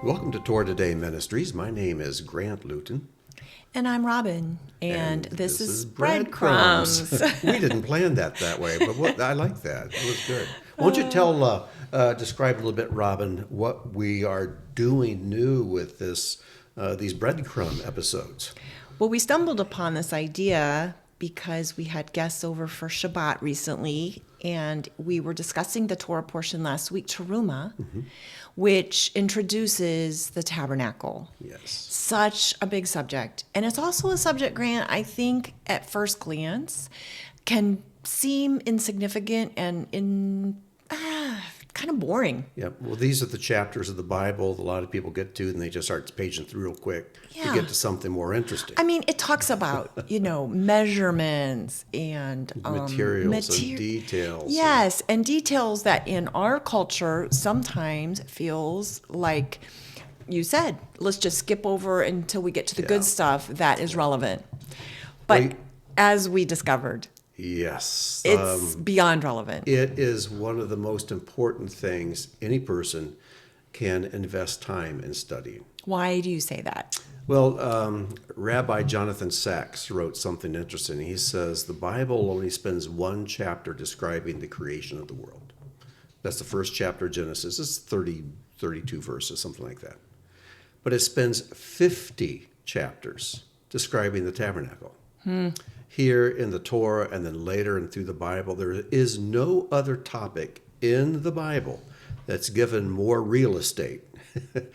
Welcome to Torah Today Ministries. My name is Grant Luton. And I'm Robin, and this is Bread Crumbs. Crumbs. We didn't plan that way, but I like that. It was good. Why don't you describe a little bit, Robin, what we are doing new with these breadcrumb episodes? Well, we stumbled upon this idea because we had guests over for Shabbat recently, and we were discussing the Torah portion last week, Teruma, which introduces the tabernacle. Yes. Such a big subject. And it's also a subject, Grant, I think at first glance can seem insignificant and kind of boring. Yeah, well, these are the chapters of the Bible that a lot of people get to, and they just start paging through real quick to get to something more interesting. I mean, it talks about, measurements and materials and details. Yes, and details that in our culture sometimes feels like, you said, let's just skip over until we get to the good stuff that is relevant. But as we discovered, yes, it's beyond relevant. It is one of the most important things any can invest time in studying. Why do you say that? Well, Rabbi Jonathan Sachs wrote something interesting. He says the Bible only spends one chapter describing the creation of the world. That's the first chapter of Genesis. It's 32 verses, something like that. But it spends 50 chapters describing the tabernacle. Here in the Torah and then later and through the Bible, there is no other topic in the Bible that's given more real estate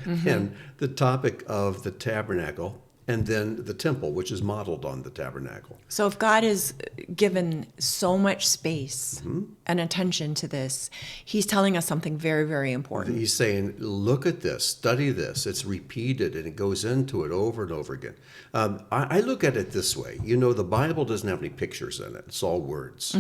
than the topic of the tabernacle and then the temple, which is modeled on the tabernacle. So if God has given so much space and attention to this, he's telling us something very, very important. He's saying, look at this, study this. It's repeated and it goes into it over and over again. I look at it this way. The Bible doesn't have any pictures in it. It's all words.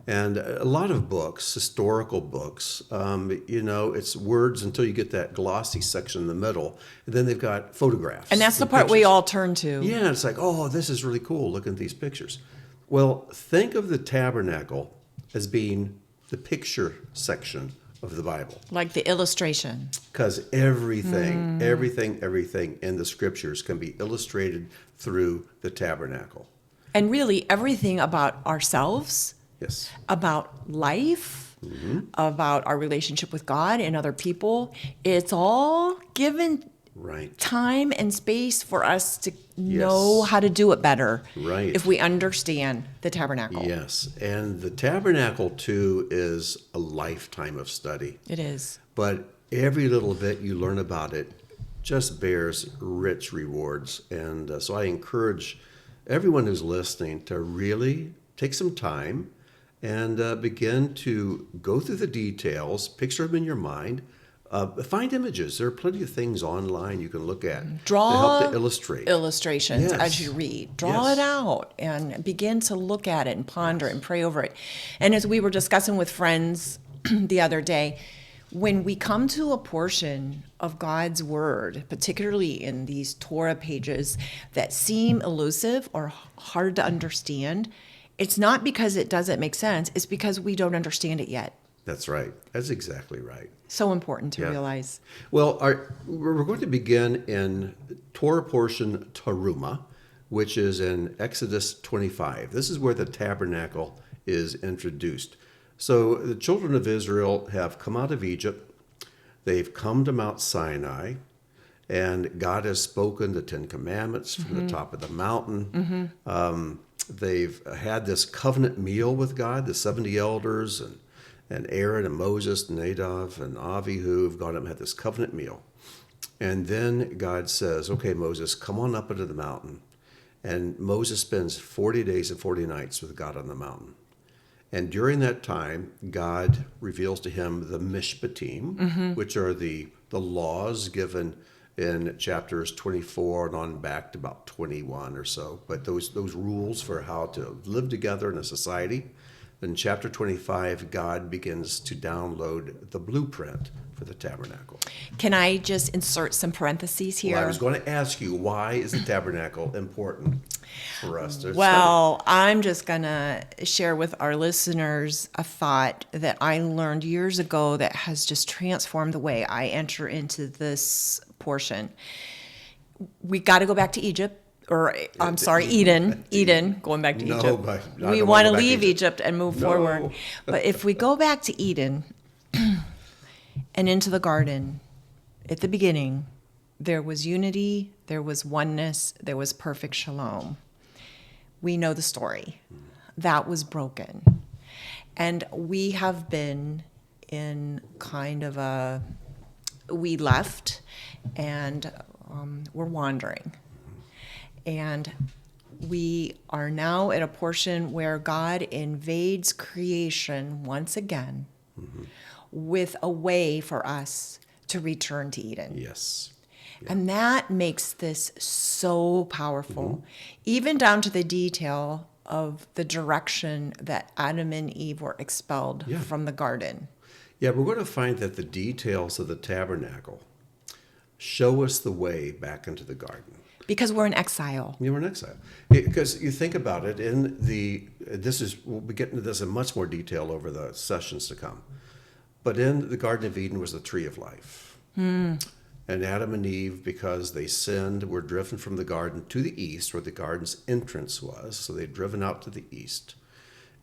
And a lot of books, historical books, it's words until you get that glossy section in the middle. And then they've got photographs. And that's the part we all turn to. Yeah, it's like, oh, this is really cool. Look at these pictures. Well, think of the tabernacle as being the picture section of the Bible. Like the illustration. Because everything in the scriptures can be illustrated through the tabernacle. And really everything about ourselves. Yes. About life, about our relationship with God and other people. It's all given time and space for us to know how to do it better if we understand the tabernacle. Yes, and the tabernacle, too, is a lifetime of study. It is. But every little bit you learn about it just bears rich rewards. And so I encourage everyone who's listening to really take some time and begin to go through the details, picture them in your mind, find images. There are plenty of things online you can look at to help to illustrate. Illustrations as you read. Draw it out and begin to look at it and ponder it and pray over it. And as we were discussing with friends the other day, when we come to a portion of God's word, particularly in these Torah pages that seem elusive or hard to understand, it's not because it doesn't make sense. It's because we don't understand it yet. That's right. That's exactly right. So important to realize. Well, we're going to begin in Torah portion Teruma, which is in Exodus 25. This is where the tabernacle is introduced. So the children of Israel have come out of Egypt. They've come to Mount Sinai, and God has spoken the Ten Commandments from the top of the mountain. They've had this covenant meal with God, the 70 elders and Aaron and Moses, Nadab and Avihu have gone up and had this covenant meal. And then God says, okay, Moses, come on up into the mountain. And Moses spends 40 days and 40 nights with God on the mountain. And during that time, God reveals to him the mishpatim, which are the laws given in chapters 24 and on back to about 21 or so. But those rules for how to live together in a society. In chapter 25, God begins to download the blueprint for the tabernacle. Can I just insert some parentheses here? Well, I was going to ask you, why is the tabernacle important? for us to study. Well, I'm just going to share with our listeners a thought that I learned years ago that has just transformed the way I enter into this portion. We got to go back to Egypt. I'm sorry, Eden, going back to No, Egypt. but I We don't want to go back to leave Egypt. Egypt and move No. forward. But if we go back to Eden and into the garden, at the beginning, there was unity, there was oneness, there was perfect shalom. We know the story. That was broken. And we have been in kind of we left and we're wandering. And we are now at a portion where God invades creation once again with a way for us to return to Eden. Yes. And that makes this so powerful, even down to the detail of the direction that Adam and Eve were expelled from the garden. Yeah, we're going to find that the details of the tabernacle show us the way back into the garden. Because we're in exile. You were in exile. Because you think about it, we'll be getting to this in much more detail over the sessions to come. But in the Garden of Eden was the tree of life. And Adam and Eve, because they sinned, were driven from the garden to the east, where the garden's entrance was. So they'd driven out to the east.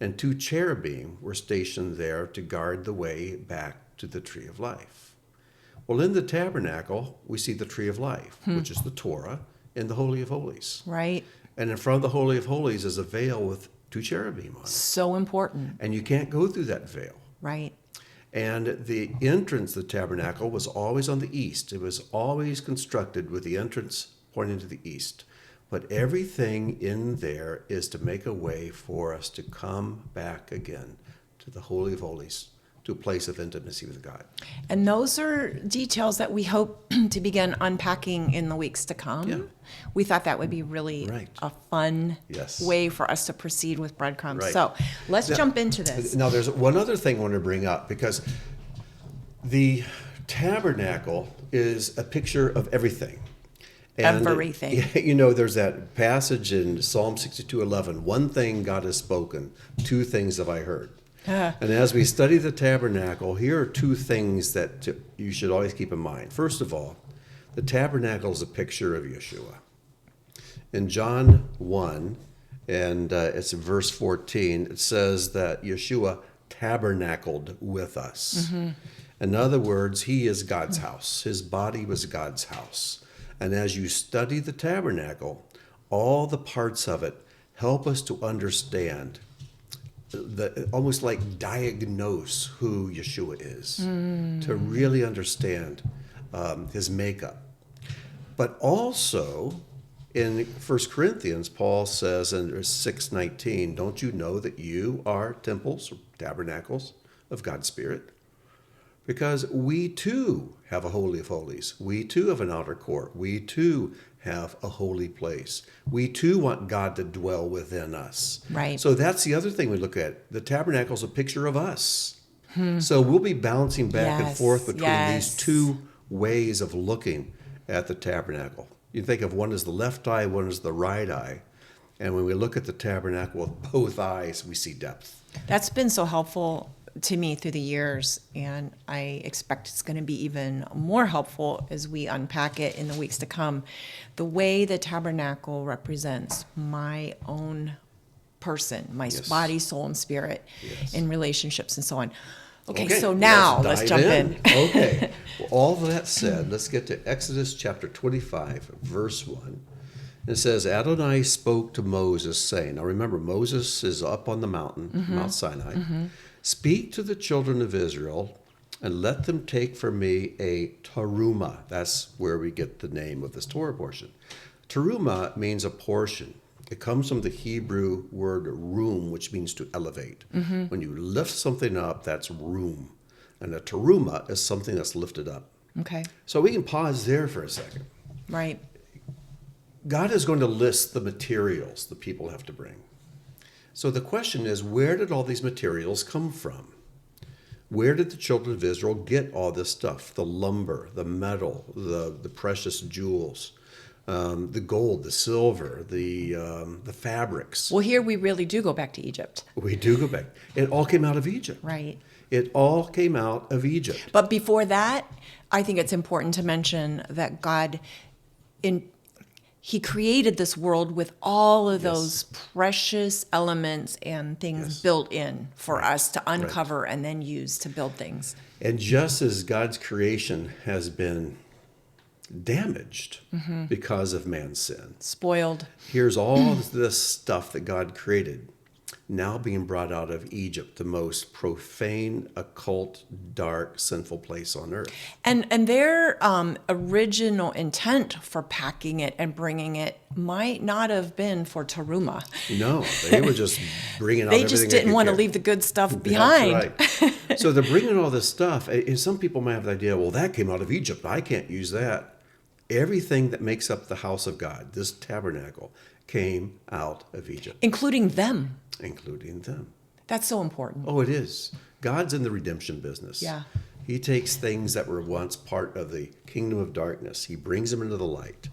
And 2 cherubim were stationed there to guard the way back to the tree of life. Well, in the tabernacle, we see the tree of life, which is the Torah, in the Holy of Holies. Right. And in front of the Holy of Holies is a veil with 2 cherubim on it. So important. And you can't go through that veil. Right. And the entrance of the tabernacle was always on the east. It was always constructed with the entrance pointing to the east. But everything in there is to make a way for us to come back again to the Holy of Holies, to a place of intimacy with God. And those are details that we hope to begin unpacking in the weeks to come. Yeah. We thought that would be really a fun way for us to proceed with Bread Crumbs. Right. So let's jump into this. Now, there's one other thing I want to bring up, because the tabernacle is a picture of everything. And, everything. You know, there's that passage in Psalm 62:11, one thing God has spoken, 2 things have I heard. And as we study the tabernacle, here are 2 things that you should always keep in mind. First of all, the tabernacle is a picture of Yeshua. In John 1, and it's in verse 14, it says that Yeshua tabernacled with us. In other words, he is God's house. His body was God's house. And as you study the tabernacle, all the parts of it help us to understand, almost like diagnose who Yeshua is, to really understand his makeup. But also in 1 Corinthians, Paul says in 6:19, don't you know that you are temples, or tabernacles of God's Spirit? Because we too have a Holy of Holies. We too have an outer court. We too have a holy place. We too want God to dwell within us. Right. So that's the other thing we look at. The tabernacle is a picture of us. So we'll be bouncing back and forth between these 2 ways of looking at the tabernacle. You think of one as the left eye, one as the right eye. And when we look at the tabernacle with both eyes, we see depth. That's been so helpful to me through the years, and I expect it's going to be even more helpful as we unpack it in the weeks to come. The way the tabernacle represents my own person, my body, soul, and spirit in relationships and so on. Okay, so now let's jump in. Okay. Well, all that said, let's get to Exodus chapter 25, verse 1. It says, Adonai spoke to Moses, saying, now remember, Moses is up on the mountain, Mount Sinai. Speak to the children of Israel and let them take for me a teruma. That's where we get the name of this Torah portion. Teruma means a portion. It comes from the Hebrew word room, which means to elevate. When you lift something up, that's room. And a teruma is something that's lifted up. Okay. So we can pause there for a second. Right. God is going to list the materials the people have to bring. So the question is, where did all these materials come from? Where did the children of Israel get all this stuff? The lumber, the metal, the precious jewels. the gold, the silver, the fabrics. Well, here we really do go back to Egypt. We do go back. It all came out of Egypt. Right. It all came out of Egypt. But before that, I think it's important to mention that God, He created this world with all of those precious elements and things built in for us to uncover and then use to build things. And just as God's creation has been damaged because of man's sin, Spoiled. here's all this stuff that God created now being brought out of Egypt, the most profane, occult, dark, sinful place on earth. And their original intent for packing it and bringing it might not have been for teruma. No, they were just bringing out They everything just didn't want to get. leave the good stuff behind. That's right. So they're bringing all this stuff. And some people might have the idea, well, that came out of Egypt. I can't use that. Everything that makes up the house of God, this tabernacle, came out of Egypt. Including them. Including them. That's so important. Oh, it is. God's in the redemption business. Yeah. He takes things that were once part of the kingdom of darkness. He brings them into the light,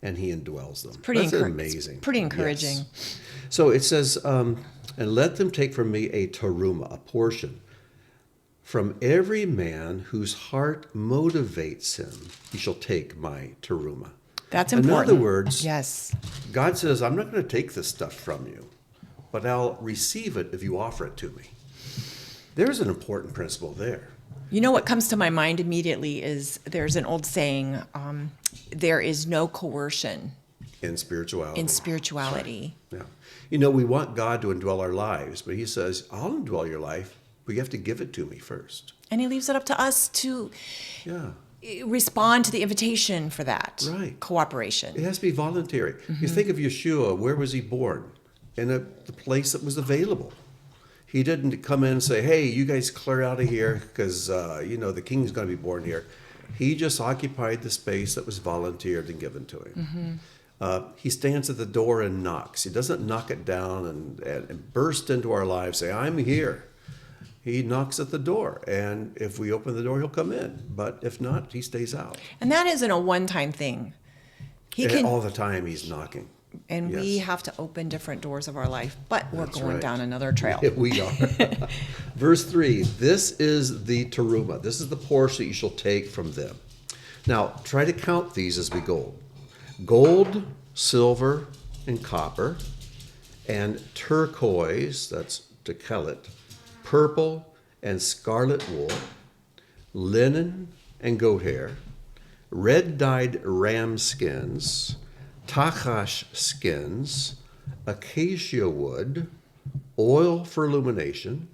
and he indwells them. That's amazing. Pretty encouraging. Yes. So it says, and let them take from me a teruma, a portion. From every man whose heart motivates him, he shall take my teruma. That's important. In other words, yes. God says, I'm not going to take this stuff from you, but I'll receive it if you offer it to me. There's an important principle there. You know what comes to my mind immediately is there's an old saying, there is no coercion In spirituality. in spirituality. Right. Yeah. You know, we want God to indwell our lives, but he says, I'll indwell your life, but you have to give it to me first. And he leaves it up to us to Yeah. respond to the invitation for that. Right. Cooperation. It has to be voluntary. You think of Yeshua, where was he born? In the place that was available. He didn't come in and say, hey, you guys clear out of here because, the king's going to be born here. He just occupied the space that was volunteered and given to him. He stands at the door and knocks. He doesn't knock it down and burst into our lives, say, I'm here. He knocks at the door, and if we open the door, he'll come in. But if not, he stays out. And that isn't a one-time thing. All the time he's knocking. And Yes. we have to open different doors of our life, but we're That's going right. down another trail. We are. Verse 3, this is the teruma. This is the portion that you shall take from them. Now, try to count these as we go. Gold, silver, and copper, and turquoise, that's techelet, purple and scarlet wool, linen and goat hair, red-dyed ram skins, tachash skins, acacia wood, oil for illumination,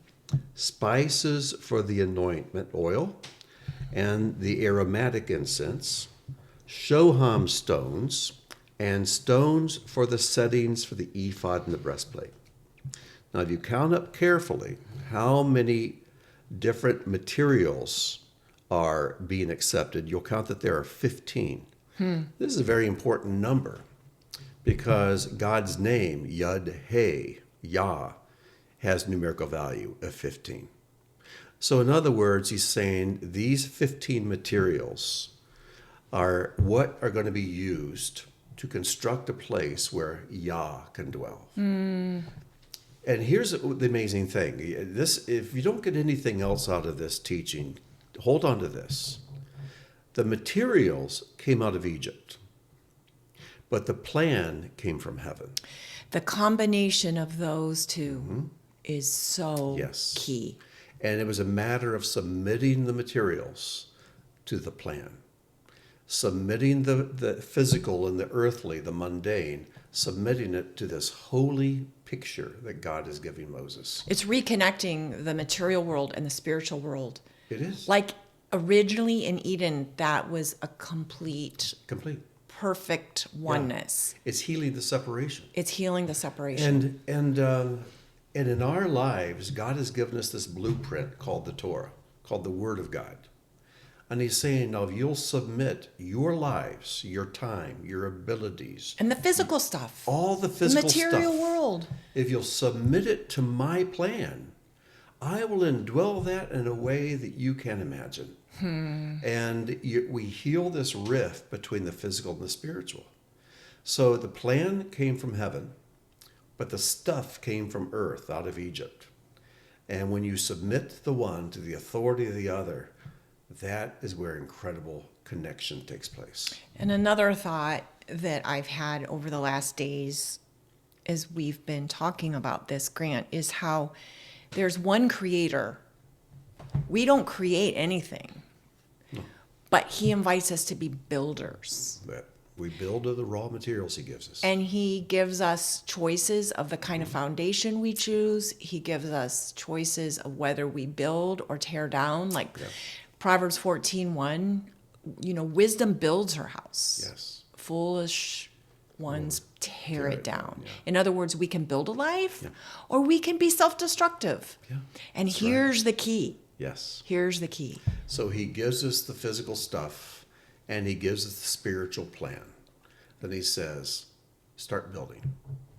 spices for the anointment oil, and the aromatic incense, shoham stones, and stones for the settings for the ephod and the breastplate. Now, if you count up carefully how many different materials are being accepted, you'll count that there are 15. This is a very important number because God's name, Yud-He, Yah, has numerical value of 15. So in other words, he's saying these 15 materials are what are going to be used to construct a place where Yah can dwell. And here's the amazing thing. If you don't get anything else out of this teaching, hold on to this. The materials came out of Egypt, but the plan came from heaven. The combination of those two is so Yes. key. And it was a matter of submitting the materials to the plan. Submitting the physical and the earthly, the mundane, submitting it to this holy picture that God is giving Moses. It's reconnecting the material world and the spiritual world. It is. Like originally in Eden, that was a complete, perfect oneness. Yeah. It's healing the separation. It's healing the separation. And in our lives, God has given us this blueprint called the Torah, called the Word of God. And he's saying, now if you'll submit your lives, your time, your abilities. And the physical stuff. All the physical stuff. The material world. If you'll submit it to my plan, I will indwell that in a way that you can't imagine. And we heal this rift between the physical and the spiritual. So the plan came from heaven, but the stuff came from earth, out of Egypt. And when you submit the one to the authority of the other, that is where incredible connection takes place. And another thought that I've had over the last days as we've been talking about this, Grant, is how there's one creator. We don't create anything, but he invites us to be builders. That we build of the raw materials he gives us. And he gives us choices of the kind of foundation we choose. He gives us choices of whether we build or tear down. Like Proverbs 14:1, wisdom builds her house. Yes. Foolish ones tear it down. Yeah. In other words, we can build a life or we can be self-destructive. Yeah. And here's the key. Yes. Here's the key. So he gives us the physical stuff and he gives us the spiritual plan. Then he says, start building,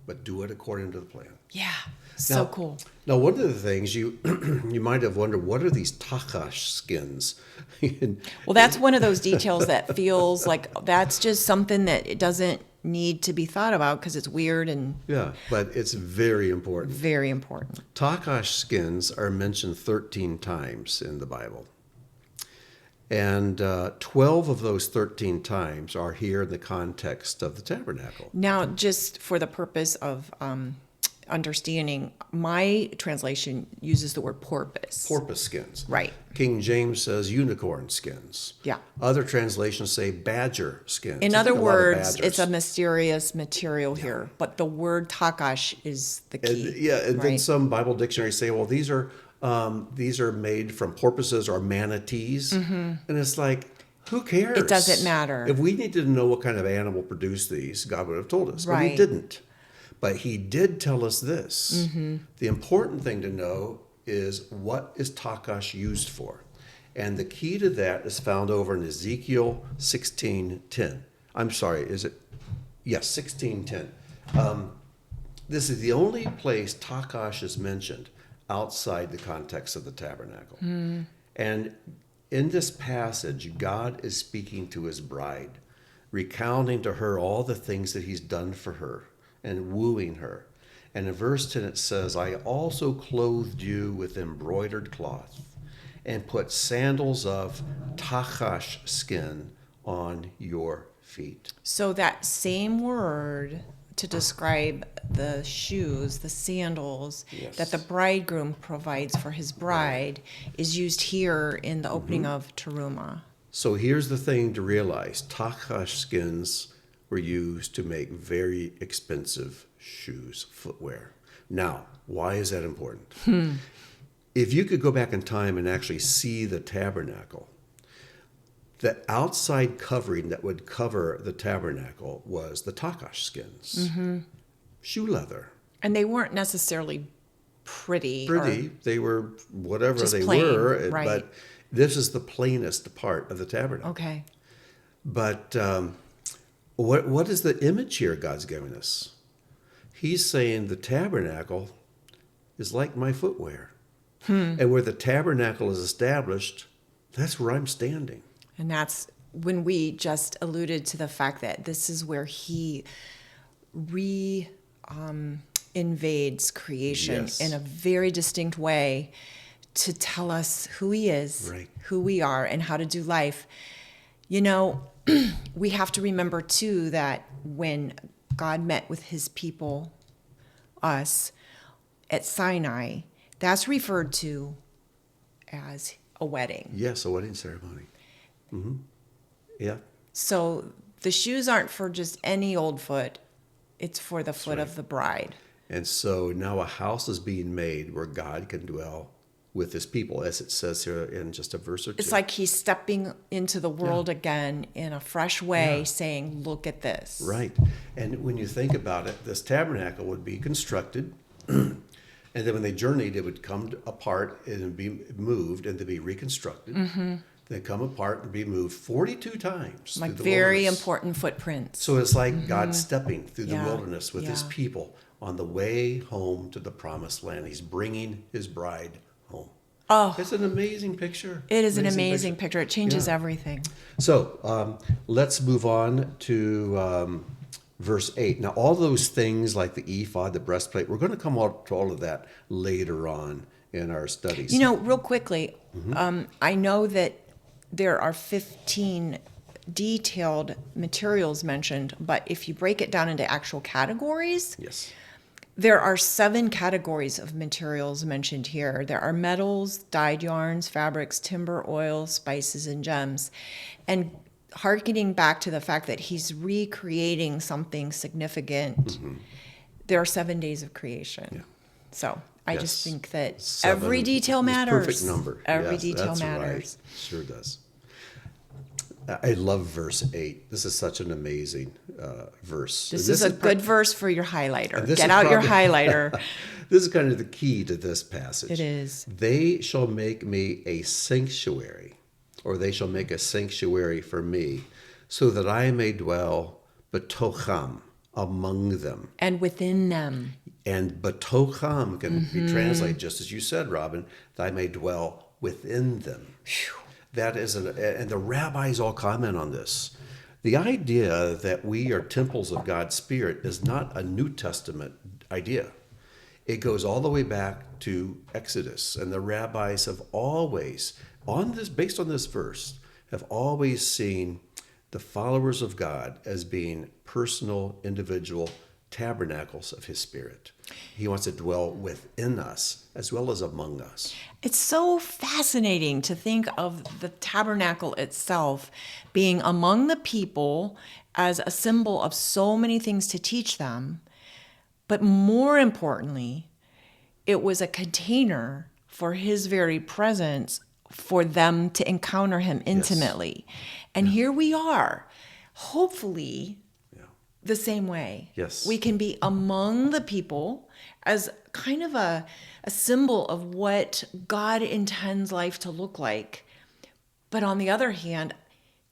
but do it according to the plan. Yeah. So cool. Now, one of the things you might have wondered, what are these takash skins? Well, that's one of those details that feels like that's just something that it doesn't need to be thought about because it's weird and Yeah, but it's very important. very important. Takash skins are mentioned 13 times in the Bible. And 12 of those 13 times are here in the context of the tabernacle. Now, just for the purpose of understanding, my translation uses the word porpoise. Porpoise skins. Right. King James says unicorn skins. Yeah. Other translations say badger skins. In I other think a lot of words, badgers. it's a mysterious material here, but the word takash is the key. And then right? some Bible dictionaries say, well, these are made from porpoises or manatees. And it's like, who cares? It doesn't matter. If we needed to know what kind of animal produced these, God would have told us. But he Right. didn't. But he did tell us this. The important thing to know is, what is takash used for? And the key to that is found over in Ezekiel 16:10. I'm sorry, is it? Yes, 16:10. This is the only place takash is mentioned outside the context of the tabernacle. And in this passage, God is speaking to his bride, recounting to her all the things that he's done for her and wooing her. And in verse 10 it says, I also clothed you with embroidered cloth and put sandals of takash skin on your feet. So that same word to describe the shoes, the sandals Yes. that the bridegroom provides for his bride is used here in the opening of Teruma. So here's the thing to realize. Takash skins were used to make very expensive shoes, footwear. Now, why is that important? If you could go back in time and actually see the tabernacle, the outside covering that would cover the tabernacle was the takash skins, shoe leather. And they weren't necessarily pretty. or- They were whatever Just they plain, were, right. but this is the plainest part of the tabernacle. Okay. But what is the image here God's giving us? He's saying the tabernacle is like my footwear. And where the tabernacle is established, that's where I'm standing. And that's when we just alluded to the fact that this is where he invades creation Yes. in a very distinct way to tell us who he is, Right. who we are, and how to do life. We have to remember too that when God met with his people, us, at Sinai, that's referred to as a wedding. Yes, a wedding ceremony. Yeah. So the shoes aren't for just any old foot, it's for the foot right. of the bride. And so now a house is being made where God can dwell with his people, as it says here in just a verse or two. It's like he's stepping into the world again in a fresh way, saying, look at this. Right. And when you think about it, this tabernacle would be constructed, and then when they journeyed, it would come apart and be moved and then be reconstructed. They come apart and be moved 42 times. Like through the very wilderness. important footprints. So it's like God stepping through the Yeah. wilderness with his Yeah. people on the way home to the promised land. He's bringing his bride home. Oh, It's an amazing picture. it is an amazing picture. It changes Yeah. everything. So let's move on to verse 8. Now, all those things like the ephod, the breastplate, we're going to come out to all of that later on in our studies. You know, real quickly, I know that there are 15 detailed materials mentioned, but if you break it down into actual categories, Yes. there are 7 categories of materials mentioned here. There are metals, dyed yarns, fabrics, timber, oil, spices, and gems. And hearkening back to the fact that he's recreating something significant, there are 7 days of creation. Yeah. So I Yes. just think that 7 every detail is matters. Perfect number. Every Yes, detail that's matters. Right. Sure does. I love verse 8. This is such an amazing verse. This And is a good verse for your highlighter. this Get is out your probably- highlighter. This is kind of the key to this passage. It is. They shall make me a sanctuary, or they shall make a sanctuary for me, so that I may dwell betocham, among them. And within them. And betocham can be translated, just as you said, Robin, that I may dwell within them. That is, and the rabbis all comment on this. The idea that we are temples of God's Spirit is not a New Testament idea. It goes all the way back to Exodus, and the rabbis have always, based on this verse, have always seen the followers of God as being personal, individual tabernacles of His Spirit. He wants to dwell within us as well as among us. It's so fascinating to think of the tabernacle itself being among the people as a symbol of so many things to teach them. But more importantly, it was a container for his very presence for them to encounter him intimately. And here we are, hopefully the same way. Yes. We can be among the people as kind of a symbol of what God intends life to look like. But on the other hand,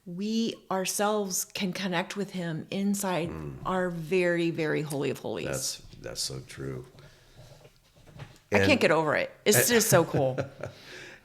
we ourselves can connect with him inside our very, very holy of holies. That's so true. I can't get over it. It's just so cool.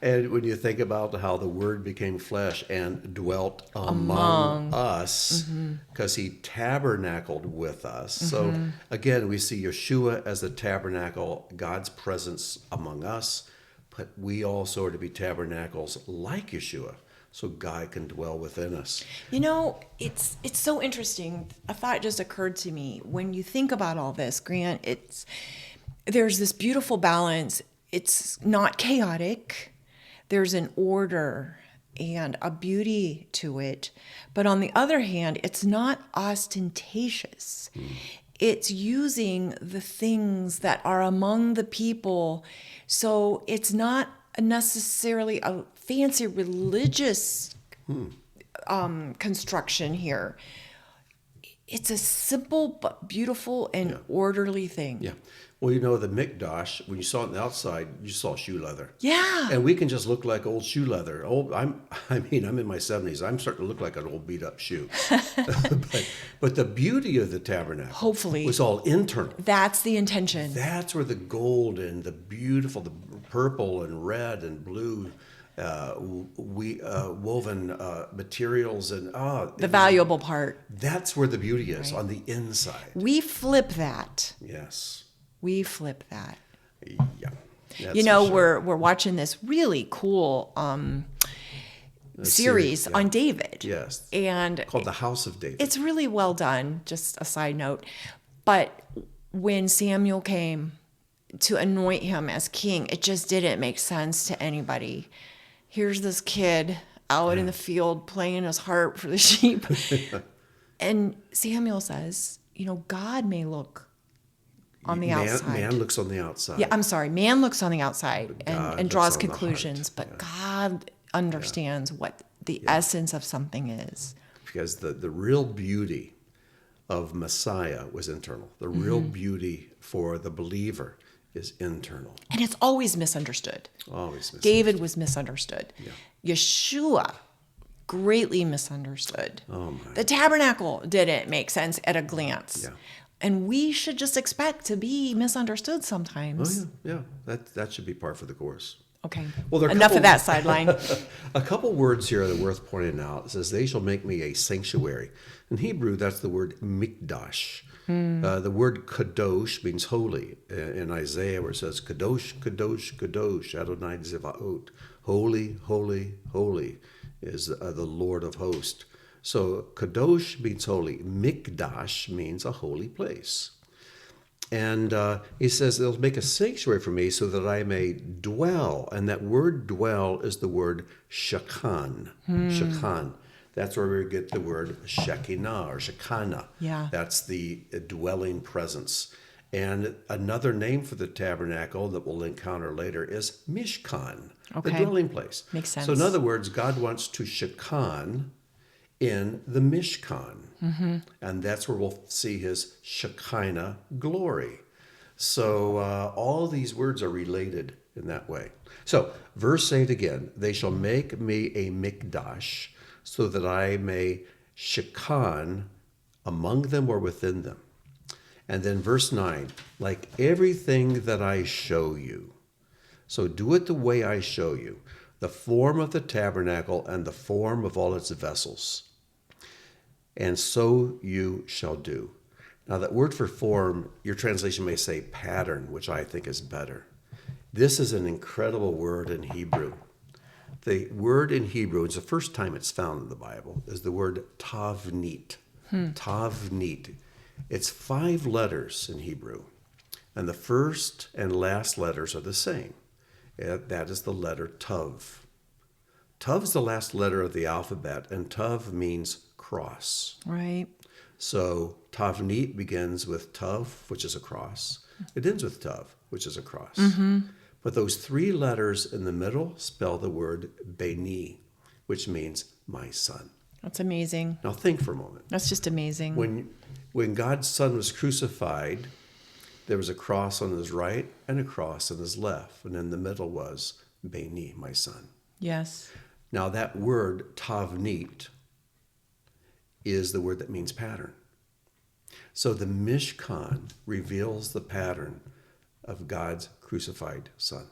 And when you think about how the Word became flesh and dwelt among us, because He tabernacled with us. So again, we see Yeshua as the tabernacle, God's presence among us, but we also are to be tabernacles like Yeshua, so God can dwell within us. You know, it's so interesting. A thought just occurred to me. When you think about all this, Grant, there's this beautiful balance. It's not chaotic. There's an order and a beauty to it. But on the other hand, it's not ostentatious. It's using the things that are among the people. So it's not necessarily a fancy religious construction here. It's a simple but beautiful and orderly thing. Yeah. Well, you know, the Mikdash, when you saw it on the outside, you saw shoe leather. Yeah. And we can just look like old shoe leather. I'm in my 70s. I'm starting to look like an old beat up shoe. but the beauty of the tabernacle Hopefully. was all internal. That's the intention. That's where the gold and the beautiful, the purple and red and blue woven materials and The valuable part. that's where the beauty is, on the inside. We flip that. Yes. We flip that. Yeah. That's You know, for sure. we're watching this really cool series on David. Yes. And Called The House of David. it's really well done, just a side note. But when Samuel came to anoint him as king, it just didn't make sense to anybody. Here's this kid out in the field playing his harp for the sheep. And Samuel says, you know, God may look on the outside. Man looks on the outside. Yeah, I'm sorry. Man looks on the outside God and draws looks on the conclusions, heart. but God understands what the essence of something is. Because the real beauty of Messiah was internal. The real beauty for the believer is internal. And it's always misunderstood. Always misunderstood. David was misunderstood. Yeshua, greatly misunderstood. Oh my. The tabernacle didn't make sense at a glance. Yeah. And we should just expect to be misunderstood sometimes. Oh yeah. That should be par for the course. Okay. Well, there are a Enough couple- of that sideline. A couple words here that are worth pointing out. It says, they shall make me a sanctuary. In Hebrew, that's the word mikdash. The word kadosh means holy. In Isaiah, where it says, kadosh, kadosh, kadosh, Adonai Zevaot. Holy, holy, holy is the Lord of hosts. So kadosh means holy. Mikdash means a holy place. And he says, they'll make a sanctuary for me so that I may dwell. And that word dwell is the word shakan. Shakan. That's where we get the word Shekinah or Shekinah. Yeah. That's the dwelling presence. And another name for the tabernacle that we'll encounter later is Mishkan, the Okay. dwelling place. Makes sense. So in other words, God wants to Shekan in the Mishkan. And that's where we'll see his Shekinah glory. So all these words are related in that way. So verse 8 again, they shall make me a mikdash so that I may shekan among them or within them. And then verse 9, like everything that I show you. So do it the way I show you, the form of the tabernacle and the form of all its vessels. And so you shall do. Now that word for form, your translation may say pattern, which I think is better. This is an incredible word in Hebrew. The word in Hebrew, it's the first time it's found in the Bible, is the word tavnit. Tavnit. It's 5 letters in Hebrew, and the first and last letters are the same. That is the letter tav. Tav is the last letter of the alphabet, and tav means cross. Right. So tavnit begins with tav, which is a cross. It ends with tav, which is a cross. But those 3 letters in the middle spell the word beni, which means my son. That's amazing. Now think for a moment. That's just amazing. When God's son was crucified, there was a cross on his right and a cross on his left. And in the middle was beni, my son. Yes. Now that word tavnit is the word that means pattern. So the Mishkan reveals the pattern of God's crucified son,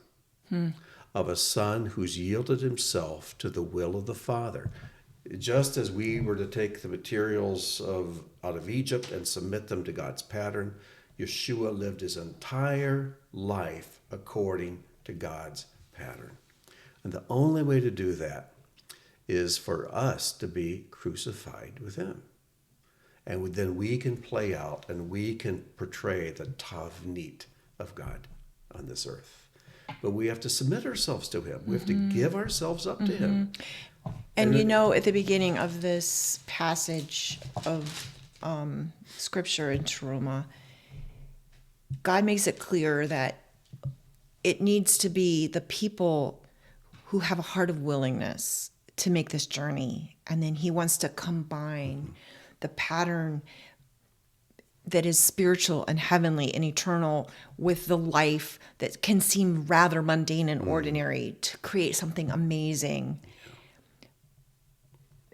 of a son who's yielded himself to the will of the Father. Just as we were to take the materials out of Egypt and submit them to God's pattern, Yeshua lived his entire life according to God's pattern. And the only way to do that is for us to be crucified with him. And then we can play out and we can portray the tavnit of God on this earth. But we have to submit ourselves to him. We have to give ourselves up to him. And you know, at the beginning of this passage of scripture in Teruma, God makes it clear that it needs to be the people who have a heart of willingness to make this journey. And then he wants to combine the pattern that is spiritual and heavenly and eternal with the life that can seem rather mundane and ordinary to create something amazing.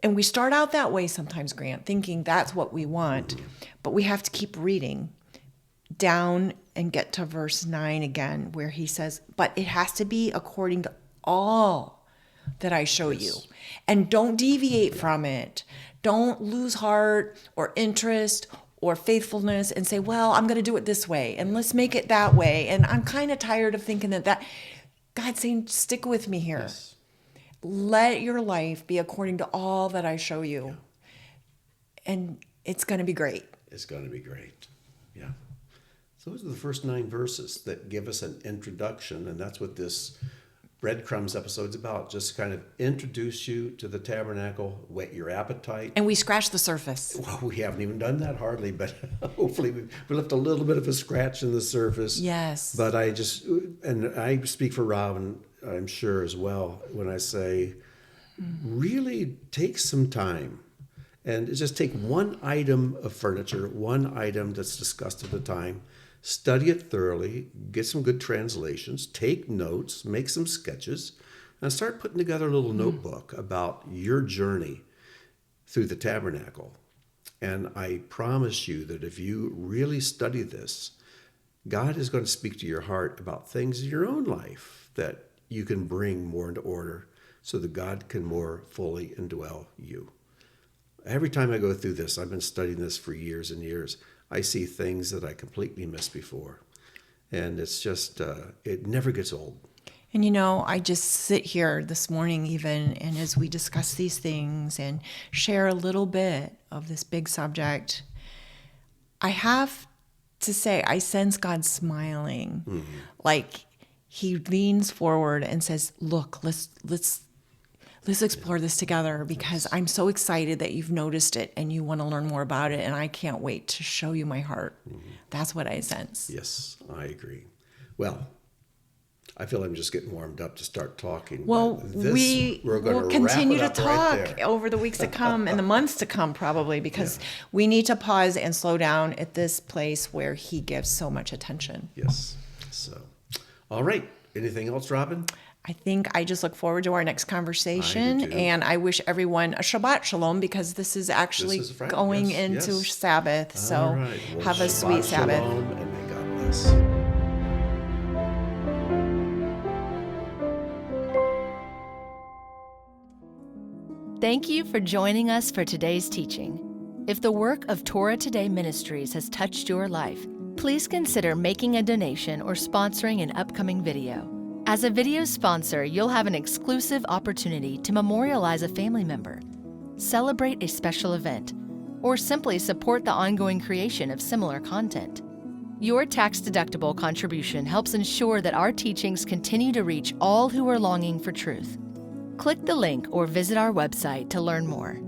And we start out that way sometimes, Grant, thinking that's what we want, but we have to keep reading down and get to verse 9 again, where he says, but it has to be according to all that I show you. And don't deviate from it. Don't lose heart or interest or faithfulness and say, well, I'm going to do it this way and let's make it that way. And I'm kind of tired of thinking that God's saying, stick with me here. Yes. Let your life be according to all that I show you. And it's going to be great. It's going to be great. Yeah. So those are the first 9 verses that give us an introduction, and that's what this Bread Crumbs episode's about. Just kind of introduce you to the tabernacle, whet your appetite. And we scratched the surface. Well, we haven't even done that hardly, but hopefully we left a little bit of a scratch in the surface. Yes. But I speak for Rob, and I'm sure as well, when I say, really take some time and just take one item of furniture, one item that's discussed at a time, study it thoroughly, get some good translations, take notes, make some sketches, and start putting together a little notebook about your journey through the tabernacle. And I promise you that if you really study this, God is going to speak to your heart about things in your own life that you can bring more into order so that God can more fully indwell you. Every time I go through this, I've been studying this for years and years, I see things that I completely missed before. And it's just, it never gets old. And I just sit here this morning even, and as we discuss these things and share a little bit of this big subject, I have to say, I sense God smiling. Mm-hmm. Like he leans forward and says, look, let's explore this together, because I'm so excited that you've noticed it and you want to learn more about it. And I can't wait to show you my heart. Mm-hmm. That's what I sense. Yes, I agree. Well, I feel I'm just getting warmed up to start talking. Well, we'll continue to talk over the weeks to come and the months to come, probably, because we need to pause and slow down at this place where he gives so much attention. Yes. So, all right. Anything else, Robin? I think I just look forward to our next conversation, and I wish everyone a Shabbat Shalom, because this is actually going into Sabbath. So right. Well, have a sweet Sabbath. Shalom, and may God bless. Thank you for joining us for today's teaching. If the work of Torah Today Ministries has touched your life, please consider making a donation or sponsoring an upcoming video. As a video sponsor, you'll have an exclusive opportunity to memorialize a family member, celebrate a special event, or simply support the ongoing creation of similar content. Your tax-deductible contribution helps ensure that our teachings continue to reach all who are longing for truth. Click the link or visit our website to learn more.